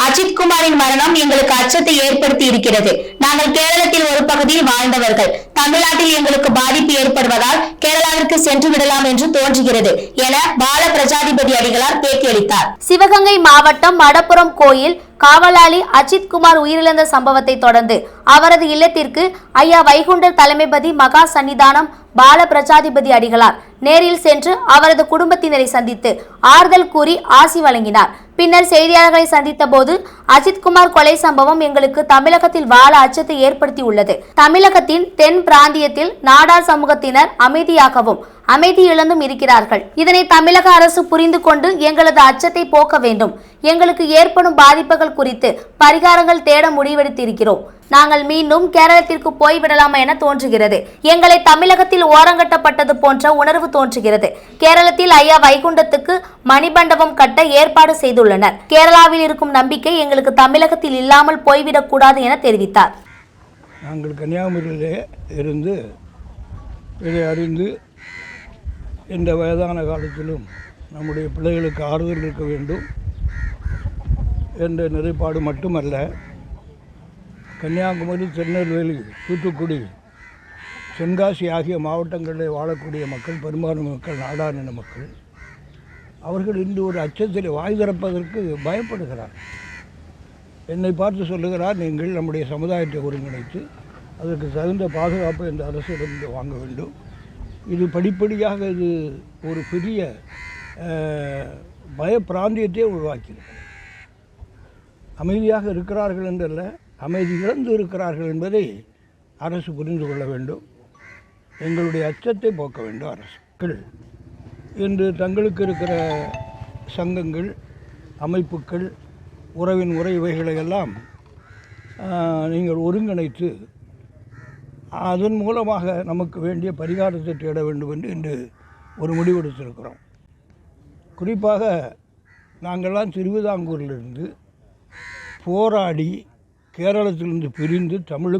அஜித்குமாரின் மரணம் எங்களுக்கு அச்சத்தை ஏற்படுத்தி இருக்கிறது. நாங்கள் கேரளத்தில் ஒரு பகுதியில் வாழ்ந்தவர்கள். தமிழ்நாட்டில் எங்களுக்கு பாதிப்பு ஏற்படுவதால் கேரளாவிற்கு சென்று விடலாம் என்று தோன்றுகிறது என பால பிரஜாதிபதி அடிகளார் பேட்டியளித்தார். சிவகங்கை மாவட்டம் மடப்புரம் கோயில் காவலாளி அஜித்குமார் உயிரிழந்த சம்பவத்தை தொடர்ந்து அவரது இல்லத்திற்கு ஐயா வைகுண்டர் தலைமைபதி மகா சன்னிதானம் பால பிரஜாதிபதி அடிகளார் நேரில் சென்று அவரது குடும்பத்தினரை சந்தித்து ஆறுதல் கூறி ஆசி வழங்கினார். பின்னர் செய்தியாளர்களை சந்தித்த போது அஜித்குமார் கொலை சம்பவம் எங்களுக்கு தமிழகத்தில் வாழ அச்சத்தை ஏற்படுத்தி உள்ளது. தமிழகத்தின் தென் பிராந்தியத்தில் நாடார் சமூகத்தினர் அமைதியாகவும் அமைதி இழந்தும் இருக்கிறார்கள். இதனை தமிழக அரசு புரிந்து கொண்டு எங்களது அச்சத்தை போக்க வேண்டும். எங்களுக்கு ஏற்படும் பாதிப்புகள் குறித்து பரிகாரங்கள் தேட முடிவெடுத்திருக்கிறோம். நாங்கள் மீண்டும் கேரளத்திற்கு போய்விடலாமா என தோன்றுகிறது. எங்களை தமிழகத்தில் ஓரங்கட்டப்பட்டது போன்ற உணர்வு தோன்றுகிறது. கேரளத்தில் ஐயா வைகுண்டத்துக்கு மணிமண்டபம் கட்ட ஏற்பாடு செய்துள்ளனர். கேரளாவில் இருக்கும் நம்பிக்கை எங்களுக்கு தமிழகத்தில் இல்லாமல் போய்விடக் கூடாது என தெரிவித்தார். நாங்கள் கன்னியாகுமரியிலே இருந்து இதை அறிந்து இந்த வயதான காலத்திலும் நம்முடைய பிள்ளைகளுக்கு ஆறுதல் இருக்க வேண்டும் என்ற நிலைப்பாடு மட்டுமல்ல, கன்னியாகுமரி, திருநெல்வேலி, தூத்துக்குடி, தென்காசி ஆகிய மாவட்டங்களில் வாழக்கூடிய மக்கள், பெரும்பான்மை மக்கள், நாடாரின மக்கள், அவர்கள் இன்று ஒரு அச்சத்தில் வாய் திறப்பதற்கு பயப்படுகிறார். என்னை பார்த்து சொல்லுகிறார், நீங்கள் நம்முடைய சமுதாயத்தை ஒருங்கிணைத்து அதற்கு தகுந்த பாதுகாப்பு இந்த அரசிடமிருந்து வாங்க வேண்டும். இது படிப்படியாக இது ஒரு பெரிய பயப்பிராந்தியத்தை உருவாக்கியிருக்கிறது. அமைதியாக இருக்கிறார்கள் என்றல்ல, அமைதி இழந்து இருக்கிறார்கள் என்பதை அரசு புரிந்து கொள்ள வேண்டும். எங்களுடைய அச்சத்தை போக்க வேண்டும். அரசுகள் இன்று தங்களுக்கு இருக்கிற சங்கங்கள், அமைப்புகள், உறவின் முறை இவைகளையெல்லாம் நீங்கள் ஒருங்கிணைத்து அதன் மூலமாக நமக்கு வேண்டிய பரிகாரத்தை தேட வேண்டும் என்று இன்று ஒரு முடிவெடுத்திருக்கிறோம். குறிப்பாக நாங்கள்லாம் திருவிதாங்கூரிலிருந்து போராடி கேரளத்திலிருந்து பிரிந்து தமிழுக்கு